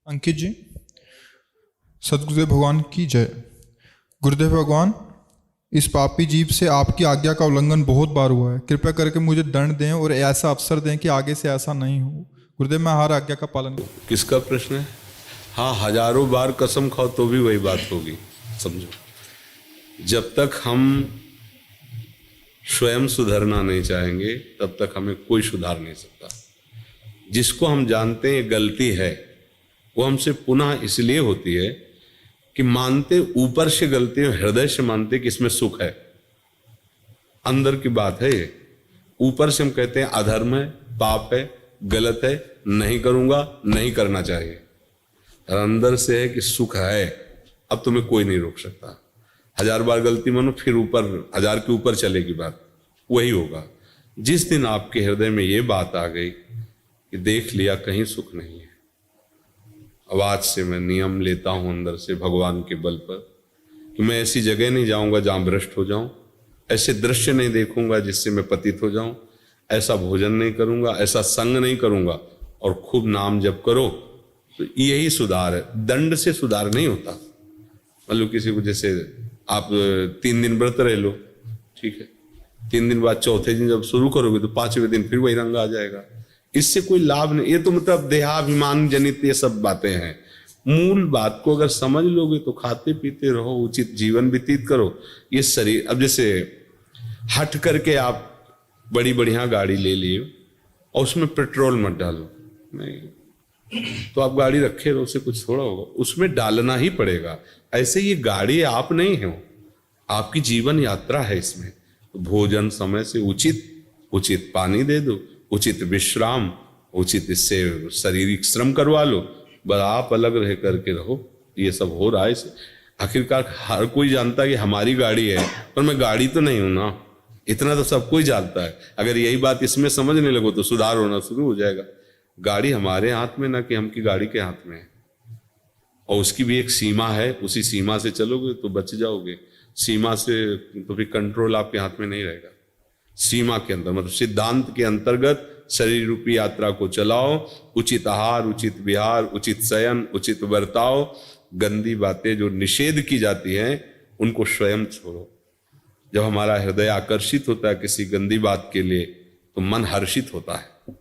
अंकित जी, सदगुरुदेव भगवान की जय। गुरुदेव भगवान, इस पापी जीव से आपकी आज्ञा का उल्लंघन बहुत बार हुआ है। कृपया करके मुझे दंड दें और ऐसा अवसर दें कि आगे से ऐसा नहीं हो। गुरुदेव, मैं हर आज्ञा का पालन करूं। किसका प्रश्न है? हाँ, हजारों बार कसम खाओ तो भी वही बात होगी। समझो, जब तक हम स्वयं सुधरना नहीं चाहेंगे तब तक हमें कोई सुधार नहीं सकता। जिसको हम जानते हैं गलती है, वो हमसे पुनः इसलिए होती है कि मानते ऊपर से गलती है, हृदय से मानते कि इसमें सुख है। अंदर की बात है ये। ऊपर से हम कहते हैं अधर्म है, पाप है, गलत है, नहीं करूंगा, नहीं करना चाहिए। और अंदर से है कि सुख है, अब तुम्हें कोई नहीं रोक सकता। हजार बार गलती मानो, फिर ऊपर हजार के ऊपर चलेगी बात, वही होगा। जिस दिन आपके हृदय में ये बात आ गई कि देख लिया कहीं सुख नहीं है, अब आज से मैं नियम लेता हूं अंदर से भगवान के बल पर कि मैं ऐसी जगह नहीं जाऊंगा जहां भ्रष्ट हो जाऊं, ऐसे दृश्य नहीं देखूंगा जिससे मैं पतित हो जाऊं, ऐसा भोजन नहीं करूंगा, ऐसा संग नहीं करूंगा, और खूब नाम जप करो। तो यही सुधार है, दंड से सुधार नहीं होता। मतलब किसी को जैसे आप 3 दिन व्रत रह लो, ठीक है, 3 दिन बाद चौथे दिन जब शुरू करोगे तो 5वें दिन फिर वही रंग आ जाएगा। इससे कोई लाभ नहीं। ये तो मतलब देहाभिमान जनित ये सब बातें हैं। मूल बात को अगर समझ लोगे तो खाते पीते रहो, उचित जीवन व्यतीत करो। ये शरीर, अब जैसे हट करके आप बड़ी बढ़िया गाड़ी ले लिए और उसमें पेट्रोल मत डालो, नहीं तो आप गाड़ी रखे रहो, उससे कुछ थोड़ा होगा, उसमें डालना ही पड़ेगा। ऐसे ये गाड़ी आप नहीं हो, आपकी जीवन यात्रा है। इसमें तो भोजन समय से उचित पानी दे दो, उचित विश्राम, उचित इससे शारीरिक श्रम करवा लो, बस आप अलग रह करके रहो। ये सब हो रहा है इससे। आखिरकार हर कोई जानता है कि हमारी गाड़ी है, पर मैं गाड़ी तो नहीं हूं ना, इतना तो सब कोई जानता है। अगर यही बात इसमें समझने लगो तो सुधार होना शुरू हो जाएगा। गाड़ी हमारे हाथ में ना कि हम की गाड़ी के हाथ में है, और उसकी भी एक सीमा है, उसी सीमा से चलोगे तो बच जाओगे। सीमा से तो फिर कंट्रोल आपके हाथ में नहीं रहेगा। सीमा के अंदर मतलब सिद्धांत के अंतर्गत शरीर रूपी यात्रा को चलाओ। उचित आहार, उचित विहार, उचित शयन, उचित बर्ताव। गंदी बातें जो निषेध की जाती हैं उनको स्वयं छोड़ो। जब हमारा हृदय आकर्षित होता है किसी गंदी बात के लिए तो मन हर्षित होता है।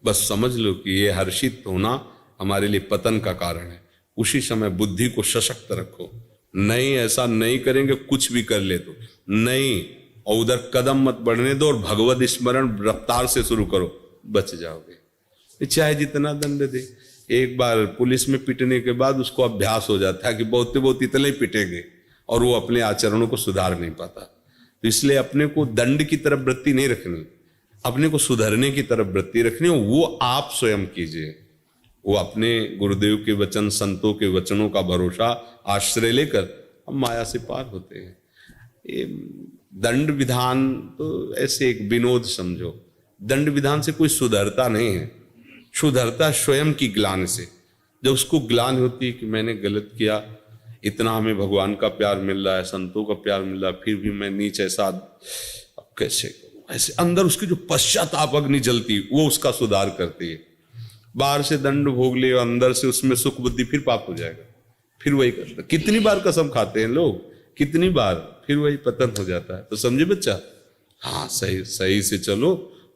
बस समझ लो कि ये हर्षित होना हमारे लिए पतन का कारण है। उसी समय बुद्धि को सशक्त रखो। नहीं, ऐसा नहीं करेंगे, कुछ भी कर ले तो नहीं, और उधर कदम मत बढ़ने दो, और भगवत स्मरण रफ्तार से शुरू करो, बच जाओगे। चाहे जितना दंड दे। एक बार पुलिस में पिटने के बाद उसको अभ्यास हो जाता है कि बहुत इतने ही पिटेंगे, और वो अपने आचरणों को सुधार नहीं पाता। तो इसलिए अपने को दंड की तरफ वृत्ति नहीं रखनी, अपने को सुधरने की तरफ वृत्ति रखनी, वो आप स्वयं कीजिए। वो अपने गुरुदेव के वचन, संतों के वचनों का भरोसा आश्रय लेकर हम माया से पार होते हैं। ये दंड विधान तो ऐसे एक विनोद समझो। दंड विधान से कोई सुधरता नहीं है, सुधरता स्वयं की ग्लानि से। जब उसको ग्लानि होती है कि मैंने गलत किया, इतना हमें भगवान का प्यार मिल रहा है, संतों का प्यार मिल रहा है, फिर भी मैं नीच ऐसा, अब कैसे करूं? ऐसे अंदर उसकी जो पश्चाताप अग्नि जलती, वो उसका सुधार करती है। बाहर से दंड भोग ले और अंदर से उसमें सुख बुद्धि, फिर पाप हो जाएगा, फिर वही करता। कितनी बार कसम खाते हैं लोग, कितनी बार, फिर वही पतन हो जाता है। तो समझे बच्चा? हाँ, सही से चलो।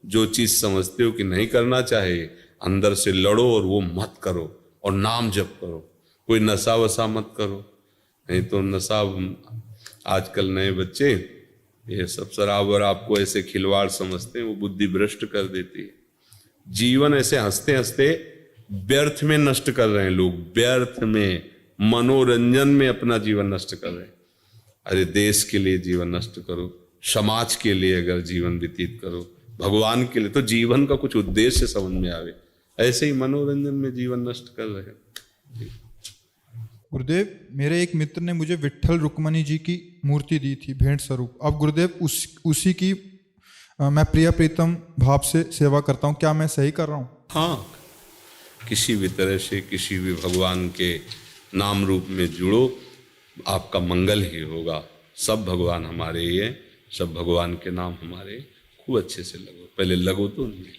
जो चीज समझते हो कि नहीं करना चाहिए, अंदर से लड़ो और वो मत करो, और नाम जप करो। कोई नशा वशा मत करो, नहीं तो नशा, आजकल नए बच्चे ये सब शराब और आपको ऐसे खिलवाड़ समझते हैं, वो बुद्धि भ्रष्ट कर देती है। जीवन ऐसे हंसते हंसते व्यर्थ में नष्ट कर रहे हैं लोग, व्यर्थ में, मनोरंजन में अपना जीवन नष्ट कर रहे हैं। अरे देश के लिए जीवन नष्ट करो, समाज के लिए अगर जीवन व्यतीत करो, भगवान के लिए, तो जीवन का कुछ उद्देश्य समझ में आवे। ऐसे ही मनोरंजन में जीवन नष्ट कर रहे हैं। गुरुदेव, मेरे एक मित्र ने मुझे विट्ठल रुक्मणी जी की मूर्ति दी थी भेंट स्वरूप। अब गुरुदेव उसी की मैं प्रिय प्रीतम भाव से सेवा करता हूँ, क्या मैं सही कर रहा हूँ? हाँ, किसी भी तरह से किसी भी भगवान के नाम रूप में जुड़ो, आपका मंगल ही होगा। सब भगवान हमारे ही हैं, सब भगवान के नाम हमारे। खूब अच्छे से लगो, पहले लगो तो नहीं।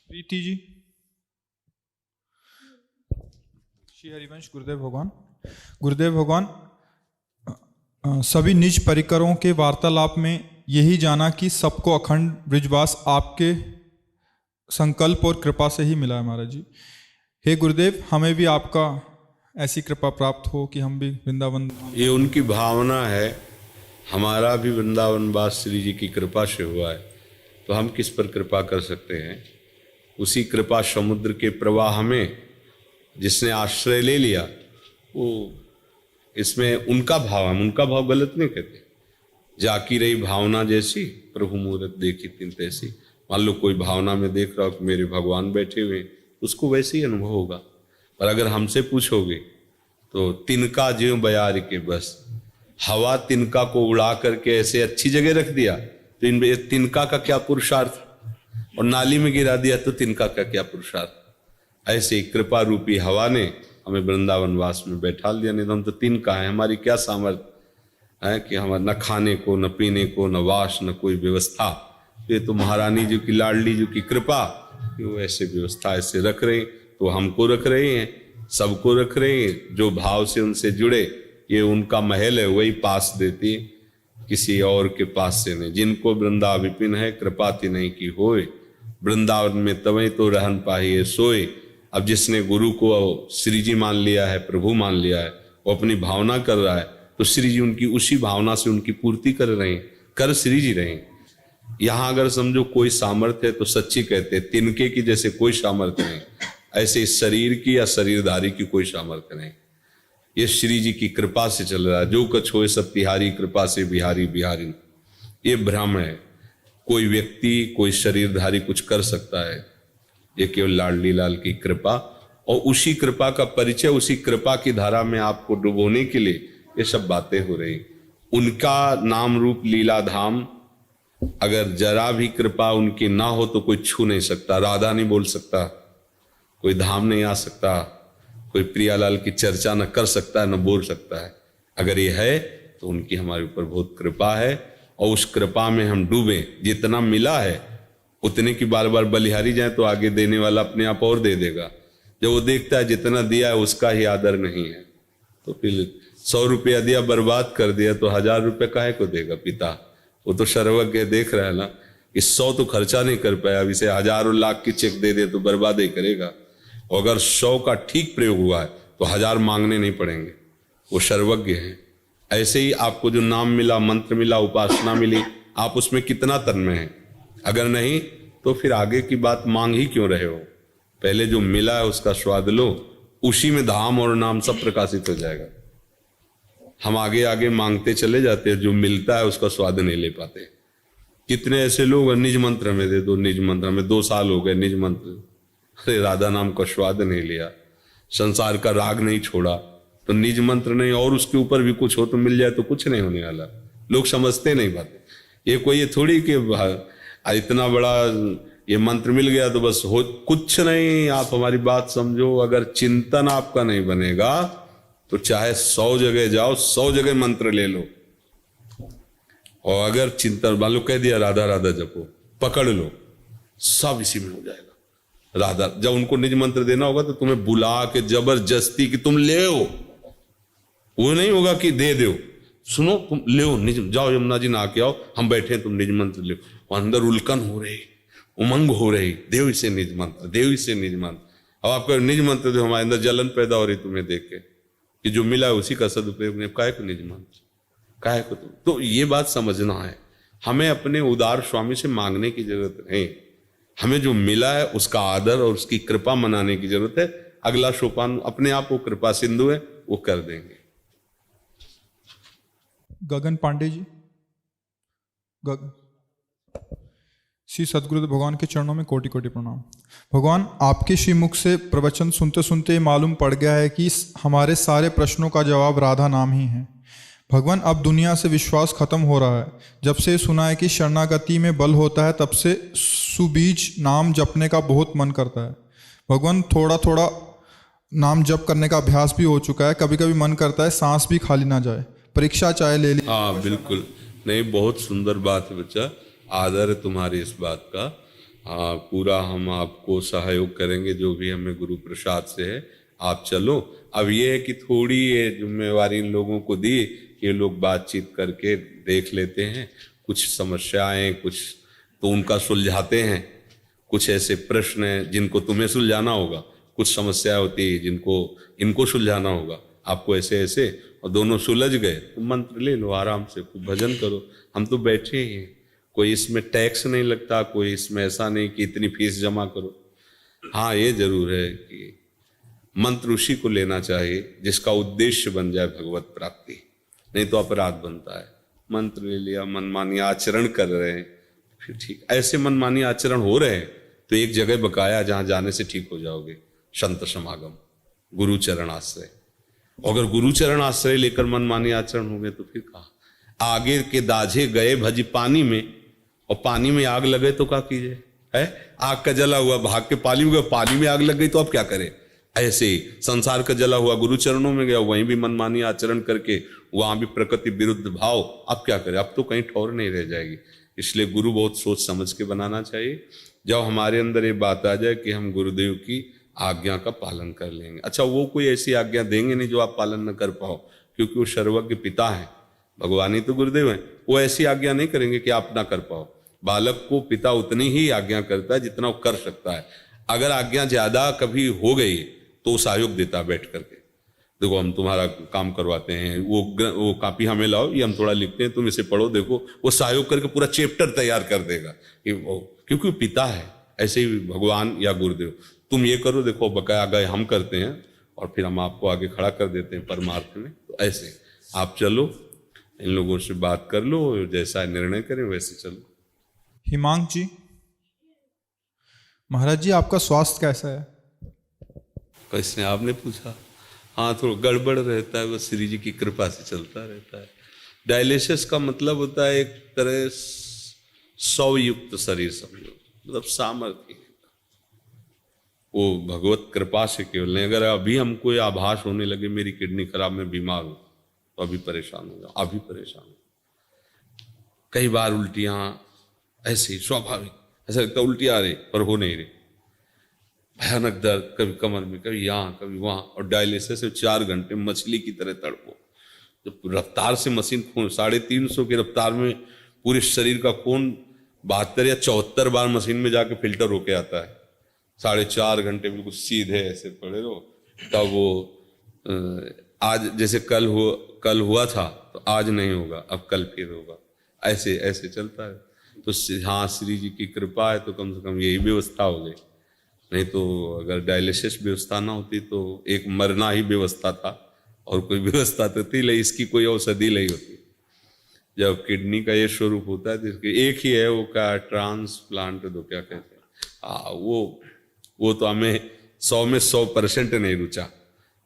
प्रीति जी, श्री हरिवंश गुरुदेव भगवान। गुरुदेव भगवान, सभी निज परिकरों के वार्तालाप में यही जाना कि सबको अखंड ब्रिजवास आपके संकल्प और कृपा से ही मिला है महाराज जी। हे गुरुदेव, हमें भी आपका ऐसी कृपा प्राप्त हो कि हम भी वृंदावन। ये उनकी भावना है। हमारा भी वृंदावन वास श्री जी की कृपा से हुआ है, तो हम किस पर कृपा कर सकते हैं। उसी कृपा समुद्र के प्रवाह में जिसने आश्रय ले लिया, वो इसमें उनका भाव, हम उनका भाव गलत नहीं कहते। जाकी रही भावना जैसी, प्रभु मूरत देखी तिन तैसी। मान लो कोई भावना में देख रहा हो कि मेरे भगवान बैठे हुए, उसको वैसे ही अनुभव होगा। पर अगर हमसे पूछोगे तो तिनका ज्यों बयार के बस, हवा तिनका को उड़ा करके ऐसे अच्छी जगह रख दिया, तो इन तिनका का क्या पुरुषार्थ, और नाली में गिरा दिया तो तिनका का क्या पुरुषार्थ। ऐसे ही कृपा रूपी हवा ने हमें वृंदावन वास में बैठा लिया। नहीं तो हम तो तिनका है, हमारी क्या सामर्थ्य है कि हमारे न खाने को, न पीने को, न वास, न कोई व्यवस्था। ये तो महारानी जी की, लाडली जी की कृपा कि वो ऐसे व्यवस्था ऐसे रख रहे हैं, तो हमको रख रहे हैं, सबको रख रहे हैं। जो भाव से उनसे जुड़े, ये उनका महल है, वही पास देती है, किसी और के पास से नहीं। जिनको वृंदा विपिन है, कृपा ति नहीं की होए, वृंदावन में तवै तो रहन पाहिए सोए। अब जिसने गुरु को श्री जी मान लिया है, प्रभु मान लिया है, वो अपनी भावना कर रहा है, तो श्री जी उनकी उसी भावना से उनकी पूर्ति कर रहे हैं, कर श्री जी रहे हैं। यहाँ अगर समझो कोई सामर्थ्य है तो सच्ची कहते हैं, तिनके की जैसे कोई सामर्थ्य नहीं, ऐसे शरीर की या शरीरधारी की कोई सामर्थ्य नहीं। ये श्री जी की कृपा से चल रहा है। जो कछ होए सब तिहारी, कृपा से बिहारी बिहारी। ये भ्रम है। कोई व्यक्ति, कोई शरीरधारी कुछ कर सकता है, ये केवल लाडली लाल की कृपा, और उसी कृपा का परिचय, उसी कृपा की धारा में आपको डुबोने के लिए ये सब बातें हो रही। उनका नाम रूप लीला धाम, अगर जरा भी कृपा उनकी ना हो तो कोई छू नहीं सकता। राधा नहीं बोल सकता, कोई धाम नहीं आ सकता, कोई प्रियालाल की चर्चा न कर सकता है, न बोल सकता है। अगर ये है तो उनकी हमारे ऊपर बहुत कृपा है, और उस कृपा में हम डूबे। जितना मिला है उतने की बार बार बलिहारी जाए तो आगे देने वाला अपने आप और दे देगा। जब वो देखता है जितना दिया है उसका ही आदर नहीं है, तो फिर 100 रुपया दिया, बर्बाद कर दिया, तो 1000 रुपये काहे को देगा पिता। वो तो सर्वज्ञ देख रहा है ना, इस 100 तो खर्चा नहीं कर पाया, अब इसे हजारों लाख की चेक दे दे तो बर्बाद ही करेगा। और अगर 100 का ठीक प्रयोग हुआ है तो 1000 मांगने नहीं पड़ेंगे, वो सर्वज्ञ है। ऐसे ही आपको जो नाम मिला, मंत्र मिला, उपासना मिली, आप उसमें कितना तन्मय है। अगर नहीं तो फिर आगे की बात मांग ही क्यों रहे हो। पहले जो मिला है उसका स्वाद लो, उसी में धाम और नाम सब प्रकाशित हो जाएगा। हम आगे आगे मांगते चले जाते हैं, जो मिलता है उसका स्वाद नहीं ले पाते। कितने ऐसे लोग निज मंत्र में दे दो, निज मंत्र में 2 साल हो गए निज मंत्र, अरे राधा नाम का स्वाद नहीं लिया, संसार का राग नहीं छोड़ा, तो निज मंत्र नहीं, और उसके ऊपर भी कुछ हो तो मिल जाए तो कुछ नहीं होने वाला। लोग समझते नहीं बात। ये कोई ये थोड़ी कि इतना बड़ा ये मंत्र मिल गया तो बस हो, कुछ नहीं। आप हमारी बात समझो, अगर चिंतन आपका नहीं बनेगा तो चाहे 100 जगह जाओ, 100 जगह मंत्र ले लो, और अगर चिंतन मान लो कह दिया राधा राधा जपो, पकड़ लो, सब इसी में हो जाएगा। राधा, जब उनको निज मंत्र देना होगा तो तुम्हें बुला के जबरदस्ती कि तुम ले हो, वो नहीं होगा कि दे दो, सुनो तुम ले हो, निज जाओ यमुना जी नहा के आओ, हम बैठे तुम निज मंत्र ले। अंदर उल्कन हो रही, उमंग हो रही, देव इसे निज मंत्र, देव इसे निज मंत्र। अब आपको निज मंत्र दो, हमारे अंदर जलन पैदा हो रही तुम्हें देख के कि जो मिला है उसी का सदुपयोग नहीं, काहे को निज मंत्र, काहे को। तो ये बात समझना है, हमें अपने उदार स्वामी से मांगने की जरूरत नहीं, हमें जो मिला है उसका आदर और उसकी कृपा मनाने की जरूरत है। अगला सोपान अपने आप वो कृपा सिंधु है, वो कर देंगे। गगन पांडे जी, श्री सदगुरुदेव भगवान के चरणों में कोटि कोटि प्रणाम। भगवान, आपके श्रीमुख से प्रवचन सुनते सुनते मालूम पड़ गया है कि हमारे सारे प्रश्नों का जवाब राधा नाम ही है। भगवान, अब दुनिया से विश्वास खत्म हो रहा है। जब से सुना है कि शरणागति में बल होता है, तब से सुबीज नाम जपने का बहुत मन करता है। भगवान, थोड़ा थोड़ा नाम जप करने का अभ्यास भी हो चुका है, कभी कभी मन करता है सांस भी खाली ना जाए, परीक्षा चाहे ले ली। हाँ बिल्कुल, नहीं बहुत सुंदर बात है बच्चा, आदर है तुम्हारी इस बात का। हाँ, पूरा हम आपको सहयोग करेंगे जो भी हमें गुरु प्रसाद से है। आप चलो। अब ये है कि थोड़ी ये जिम्मेवारी इन लोगों को दी कि ये लोग बातचीत करके देख लेते हैं, कुछ समस्याएं कुछ तो उनका सुलझाते हैं, कुछ ऐसे प्रश्न हैं जिनको तुम्हें सुलझाना होगा, कुछ समस्याएं होती है जिनको इनको सुलझाना होगा, आपको ऐसे ऐसे, और दोनों सुलझ गए तो मंत्र ले लो, आराम से खूब भजन करो। हम तो बैठे ही हैं, कोई इसमें टैक्स नहीं लगता, कोई इसमें ऐसा नहीं कि इतनी फीस जमा करो। हाँ ये जरूर है कि मंत्र उसी को लेना चाहिए जिसका उद्देश्य बन जाए भगवत प्राप्ति, नहीं तो अपराध बनता है। मंत्र ले लिया, मनमानी आचरण कर रहे हैं, फिर ठीक ऐसे मनमानी आचरण हो रहे हैं तो एक जगह बकाया जहां जाने से ठीक हो जाओगे, संत समागम, गुरु चरण आश्रय। अगर गुरु चरण आश्रय लेकर मनमानी आचरण हो गए तो फिर कहा आगे के दाझे गए भजी पानी में, और पानी में आग लगे तो क्या कीजिए, है आग का जला हुआ भाग के पानी में गया, पानी में आग लग गई तो अब क्या करें। ऐसे ही संसार का जला हुआ गुरु चरणों में गया, वहीं भी मनमानी आचरण करके वहां भी प्रकृति विरुद्ध भाव, अब क्या करें, अब तो कहीं ठौर नहीं रह जाएगी। इसलिए गुरु बहुत सोच समझ के बनाना चाहिए। जब हमारे अंदर ये बात आ जाए कि हम गुरुदेव की आज्ञा का पालन कर लेंगे, अच्छा वो कोई ऐसी आज्ञा देंगे नहीं जो आप पालन न कर पाओ, क्योंकि वो सर्वज्ञ पिता है, भगवान ही तो गुरुदेव हैं, वो ऐसी आज्ञा नहीं करेंगे कि आप ना कर पाओ। बालक को पिता उतनी ही आज्ञा करता है जितना वो कर सकता है। अगर आज्ञा ज्यादा कभी हो गई तो सहयोग देता है बैठ करके, देखो हम तुम्हारा काम करवाते हैं, वो कॉपी हमें लाओ, ये हम थोड़ा लिखते हैं, तुम इसे पढ़ो, देखो वो सहयोग करके पूरा चैप्टर तैयार कर देगा कि वो, क्योंकि वो पिता है। ऐसे ही भगवान या गुरुदेव, तुम ये करो, देखो बकाया गए हम करते हैं और फिर हम आपको आगे खड़ा कर देते हैं परमार्थ में। तो ऐसे आप चलो, इन लोगों से बात कर लो, जैसा निर्णय करें वैसे चलो। हिमांक जी, महाराज जी आपका स्वास्थ्य कैसा है? कैसे आपने पूछा? हाँ थोड़ा गड़बड़ रहता है, वो श्री जी की कृपा से चलता रहता है। डायलिसिस का मतलब होता है एक तरह सौयुक्त शरीर समझो, मतलब सामर्थ्य, वो भगवत कृपा से केवल नहीं। अगर अभी हमको ये आभास होने लगे मेरी किडनी खराब, मैं बीमार हूँ, तो अभी परेशान हो जाओ, अभी परेशान हो। कई बार उल्टियाँ ऐसे स्वाभाविक, ऐसा लगता उल्टी आ रही पर हो नहीं रही, भयानक दर्द, कभी कमर में, कभी यहाँ कभी वहाँ, और डायलिसिस से 4 घंटे मछली की तरह तड़पो। जब रफ्तार से मशीन खून 350 की रफ्तार में पूरे शरीर का खून 72 या 74 बार मशीन में जाके फिल्टर होके आता है, 4.5 घंटे बिल्कुल सीधे ऐसे पड़े रहो, तब वो आज जैसे कल हुआ था तो आज नहीं होगा, अब कल फिर होगा, ऐसे ऐसे चलता है। तो हाँ श्री जी की कृपा है तो कम से कम यही व्यवस्था हो गई, नहीं तो अगर डायलिसिस व्यवस्था ना होती तो एक मरना ही व्यवस्था था, और कोई व्यवस्था तो थी नहीं, इसकी कोई औषधि नहीं होती। जब किडनी का ये स्वरूप होता है तो इसके एक ही है, वो क्या ट्रांसप्लांट तो क्या कहते हैं, हाँ वो तो हमें 100 में 100% नहीं रुचा,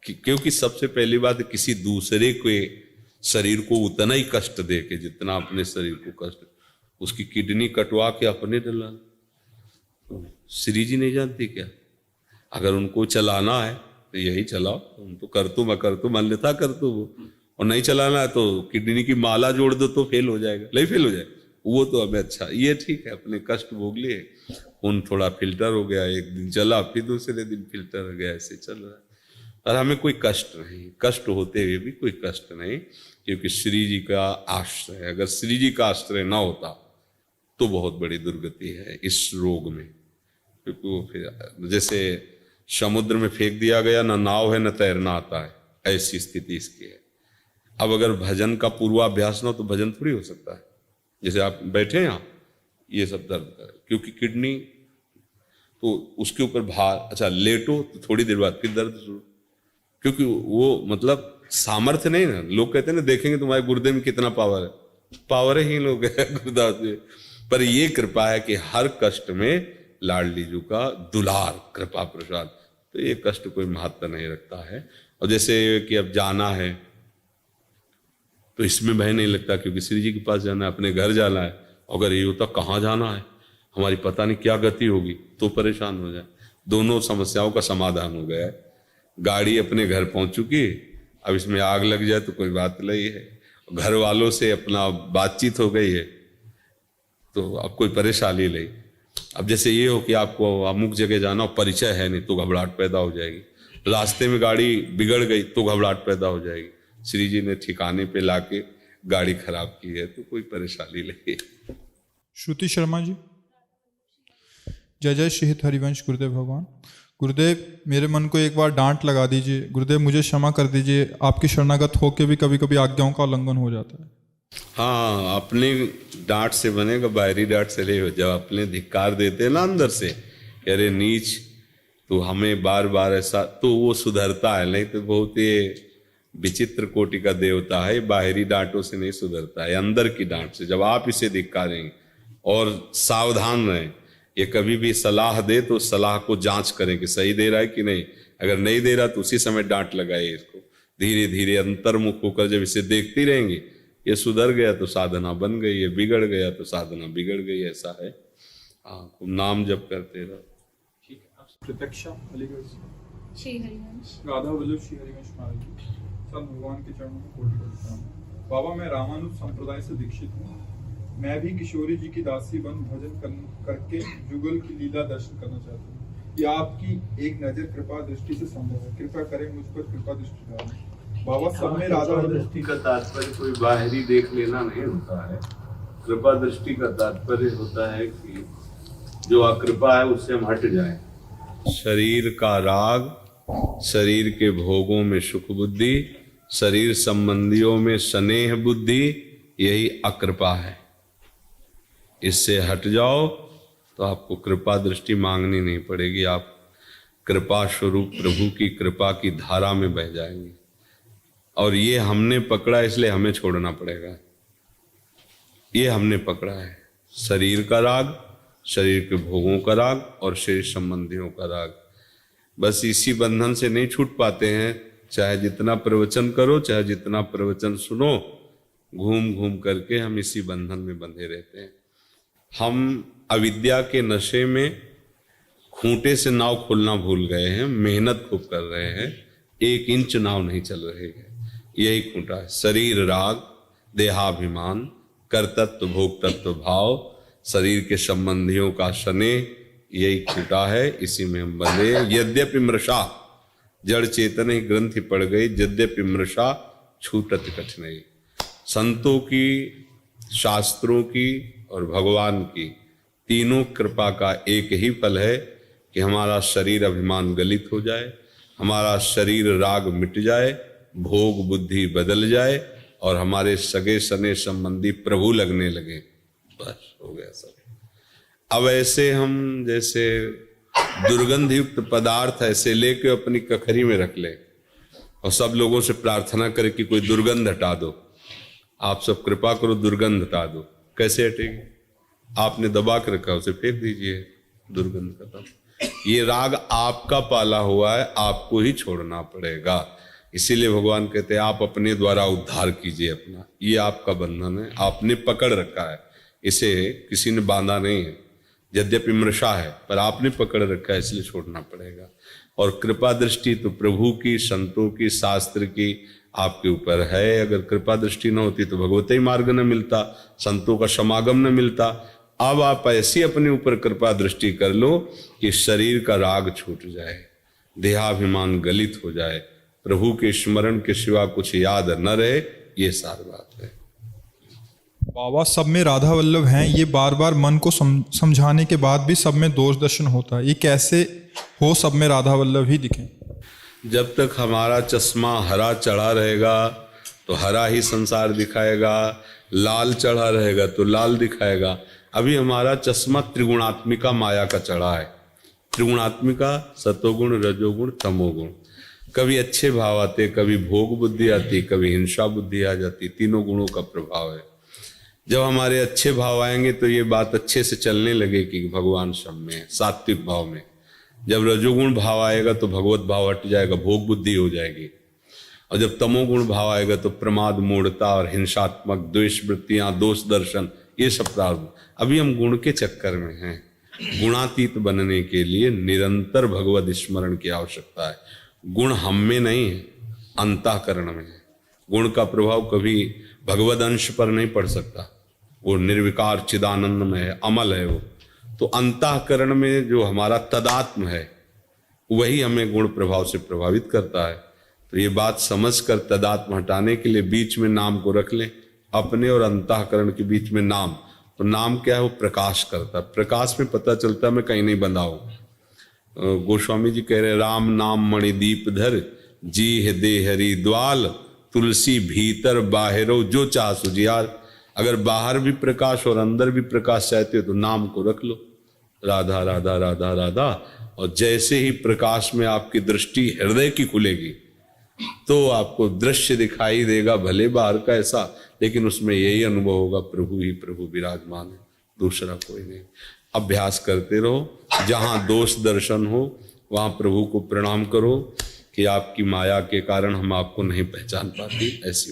क्योंकि सबसे पहली बात किसी दूसरे के शरीर को उतना ही कष्ट दे के जितना अपने शरीर को कष्ट, उसकी किडनी कटवा के अपने डला। श्री जी नहीं जानती क्या, अगर उनको चलाना है तो यही चलाओ, तुम तो कर तुम अन्यथा कर तू, और नहीं चलाना है तो किडनी की माला जोड़ दो तो फेल हो जाएगा, नहीं फेल हो जाएगा वो तो हमें अच्छा, ये ठीक है, अपने कष्ट भोग लिए, खून थोड़ा फिल्टर हो गया, एक दिन चला फिर दूसरे दिन फिल्टर हो गया, ऐसे चल रहा है। और हमें कोई कष्ट नहीं, कष्ट होते हुए भी कोई कष्ट नहीं, क्योंकि श्री जी का आश्रय, अगर श्री जी का आश्रय ना होता तो बहुत बड़ी दुर्गति है इस रोग में, क्योंकि वो फिर जैसे समुद्र में फेंक दिया गया, ना नाव है न तैरना आता है, ऐसी स्थिति इसकी है। अब अगर भजन का पूर्वाभ्यास ना हो तो भजन थोड़ी हो सकता है। जैसे आप बैठे हैं यहाँ, ये सब दर्द करे, क्योंकि किडनी तो उसके ऊपर भार, अच्छा लेटो तो थोड़ी देर बाद फिर दर्द शुरू, क्योंकि वो मतलब सामर्थ्य नहीं ना। लोग कहते हैं ना देखेंगे तुम्हारे गुर्दे में कितना पावर है, पावर ही लोग है गुरुदास जी, पर ये कृपा है कि हर कष्ट में लाडली जी का दुलार कृपा प्रसाद, तो ये कष्ट कोई महत्व नहीं रखता है। और जैसे कि अब जाना है तो इसमें भय नहीं लगता, क्योंकि श्री जी के पास जाना है, अपने घर जाना है, अगर ये होता कहाँ जाना है, हमारी पता नहीं क्या गति होगी, तो परेशान हो जाए। दोनों समस्याओं का समाधान हो गया है, गाड़ी अपने घर पहुंच चुकी, अब इसमें आग लग जाए तो कोई बात नहीं है, घर वालों से अपना बातचीत हो गई है, तो अब कोई परेशानी नहीं। अब जैसे ये हो कि आपको अमुक जगह जाना, परिचय है नहीं तो घबराहट पैदा हो जाएगी, रास्ते में गाड़ी बिगड़ गई तो घबराहट पैदा हो जाएगी। श्री जी ने ठिकाने पे लाके गाड़ी खराब की है तो कोई परेशानी नहीं। श्रुति शर्मा जी। जय जय श्री हित हरिवंश गुरुदेव भगवान। गुरुदेव, मेरे मन को एक बार डांट लगा दीजिए। गुरुदेव, मुझे क्षमा कर दीजिए, आपकी शरणागत होके भी कभी कभी आज्ञाओं का उल्लंघन हो जाता है। हाँ, अपने डांट से बनेगा, बाहरी डांट से नहीं हो। जब अपने धिक्कार देते हैं ना अंदर से, अरे नीच, तो हमें बार बार ऐसा, तो वो सुधरता है। नहीं तो बहुत ही विचित्र कोटि का देवता है, बाहरी डांटों से नहीं सुधरता है, अंदर की डांट से। जब आप इसे धिक्कारेंगे, और सावधान रहें, ये कभी भी सलाह दे तो सलाह को जांच करें कि सही दे रहा है कि नहीं। अगर नहीं दे रहा तो उसी समय डांट लगाइए इसको। धीरे धीरे अंतर्मुख होकर जब इसे देखती रहेंगे, ये सुधर गया तो साधना बन गई, ये बिगड़ गया तो साधना बिगड़ गई। ऐसा है। हाँ, नाम जप करते रहो। ठीक है। आप प्रत्यक्षा अलीगढ़ से। श्री हरिवंश। राधा वल्लभ श्री हरिवंश महाराज जी, सब भगवान के चरणों में कोटि करता हूँ। बाबा, मैं रामानुज संप्रदाय से दीक्षित हूँ। मैं भी किशोरी जी की दासी बन भजन करके जुगल की लीला दर्शन करना चाहता हूँ। ये आपकी एक नजर कृपा दृष्टि से संभव है। कृपया करें, मुझ पर कृपा दृष्टि डालें। बाबा, सब में राधा दृष्टि का तात्पर्य कोई बाहरी देख लेना नहीं होता है। कृपा दृष्टि का तात्पर्य होता है कि जो अकृपा है उससे हम हट जाएं। शरीर का राग, शरीर के भोगों में सुख बुद्धि, शरीर संबंधियों में स्नेह बुद्धि, यही अकृपा है। इससे हट जाओ तो आपको कृपा दृष्टि मांगनी नहीं पड़ेगी। आप कृपा स्वरूप प्रभु की कृपा की धारा में बह जाएंगे। और ये हमने पकड़ा, इसलिए हमें छोड़ना पड़ेगा। ये हमने पकड़ा है, शरीर का राग, शरीर के भोगों का राग और शरीर संबंधियों का राग। बस इसी बंधन से नहीं छूट पाते हैं। चाहे जितना प्रवचन करो, चाहे जितना प्रवचन सुनो, घूम घूम करके हम इसी बंधन में बंधे रहते हैं। हम अविद्या के नशे में खूंटे से नाव खोलना भूल गए हैं। मेहनत खूब कर रहे हैं, 1 इंच नाव नहीं चल रही है। यही खूंटा है, शरीर राग, देहाभिमान, कर्तृत्व भोक्तत्व भाव, शरीर के संबंधियों का स्नेह, यही खूंटा है। इसी में हम बंधे। यद्यपि मृषा, जड़ चेतन ही ग्रंथि पड़ गई, यद्यपि मृषा छूटत कठिनाई। संतों की, शास्त्रों की और भगवान की तीनों कृपा का एक ही फल है कि हमारा शरीर अभिमान गलित हो जाए, हमारा शरीर राग मिट जाए, भोग बुद्धि बदल जाए और हमारे सगे सने संबंधी प्रभु लगने लगे। बस हो गया सब। अब ऐसे हम जैसे दुर्गंध युक्त पदार्थ ऐसे लेके अपनी कखरी में रख ले और सब लोगों से प्रार्थना करे कि कोई दुर्गंध हटा दो, आप सब कृपा करो दुर्गंध हटा दो। कैसे हटेगी? आपने दबा के रखा, उसे फेंक दीजिए, दुर्गंध खत्म। ये राग आपका पाला हुआ है, आपको ही छोड़ना पड़ेगा। इसीलिए भगवान कहते हैं आप अपने द्वारा उद्धार कीजिए अपना। ये आपका बंधन है, आपने पकड़ रखा है, इसे किसी ने बांधा नहीं है। यद्यपि मृषा है पर आपने पकड़ रखा है, इसलिए छोड़ना पड़ेगा। और कृपा दृष्टि तो प्रभु की, संतों की, शास्त्र की आपके ऊपर है। अगर कृपा दृष्टि न होती तो भगवती मार्ग न मिलता, संतों का समागम न मिलता। अब आप ऐसी अपने ऊपर कृपा दृष्टि कर लो कि शरीर का राग छूट जाए, देहाभिमान गलित हो जाए, प्रभु के स्मरण के सिवा कुछ याद न रहे। ये सारी बात है। बाबा, सब में राधा वल्लभ हैं, ये बार बार मन को समझाने के बाद भी सब में दोष दर्शन होता है। ये कैसे हो सब में राधा वल्लभ ही दिखें? जब तक हमारा चश्मा हरा चढ़ा रहेगा तो हरा ही संसार दिखाएगा, लाल चढ़ा रहेगा तो लाल दिखाएगा। अभी हमारा चश्मा त्रिगुणात्मिका माया का चढ़ा है। त्रिगुणात्मिका सतोगुण, रजोगुण, तमोगुण। कभी अच्छे भाव आते, कभी भोग बुद्धि आती, कभी हिंसा बुद्धि आ जाती। तीनों गुणों का प्रभाव है। जब हमारे अच्छे भाव आएंगे तो ये बात अच्छे से चलने लगेगी कि भगवान सब में है, सात्विक भाव में। जब रजोगुण भाव आएगा तो भगवत भाव हट जाएगा, भोग बुद्धि हो जाएगी। और जब तमोगुण भाव आएगा तो प्रमाद, मूढ़ता और हिंसात्मक द्वेष वृत्तियां, दोष दर्शन, ये सब प्रारंभ। अभी हम गुण के चक्कर में हैं। गुणातीत बनने के लिए निरंतर भगवत स्मरण की आवश्यकता है। गुण हम में नहीं है, अंतःकरण में है। गुण का प्रभाव कभी भगवद अंश पर नहीं पड़ सकता। वो निर्विकार चिदानंद में है, अमल है वो। तो अंतःकरण में जो हमारा तदात्म है, वही हमें गुण प्रभाव से प्रभावित करता है। तो ये बात समझकर तदात्म हटाने के लिए बीच में नाम को रख लें, अपने और अंतःकरण के बीच में नाम। तो नाम क्या है? वो प्रकाश करता है। प्रकाश में पता चलता है मैं कहीं नहीं बंधा हूं। गोस्वामी जी कह रहे राम नाम मणि दीप धर, जी हृदय हरि द्वाल, तुलसी भीतर बाहरो जो चाह सुजियार। अगर बाहर भी प्रकाश और अंदर भी प्रकाश चाहते हो तो नाम को रख लो, राधा राधा राधा राधा। और जैसे ही प्रकाश में आपकी दृष्टि हृदय की खुलेगी तो आपको दृश्य दिखाई देगा, भले बाहर का ऐसा, लेकिन उसमें यही अनुभव होगा प्रभु ही प्रभु विराजमान है, दूसरा कोई नहीं। अभ्यास करते रहो, जहां दोष दर्शन हो वहां प्रभु को प्रणाम करो कि आपकी माया के कारण हम आपको नहीं पहचान पाती। ऐसी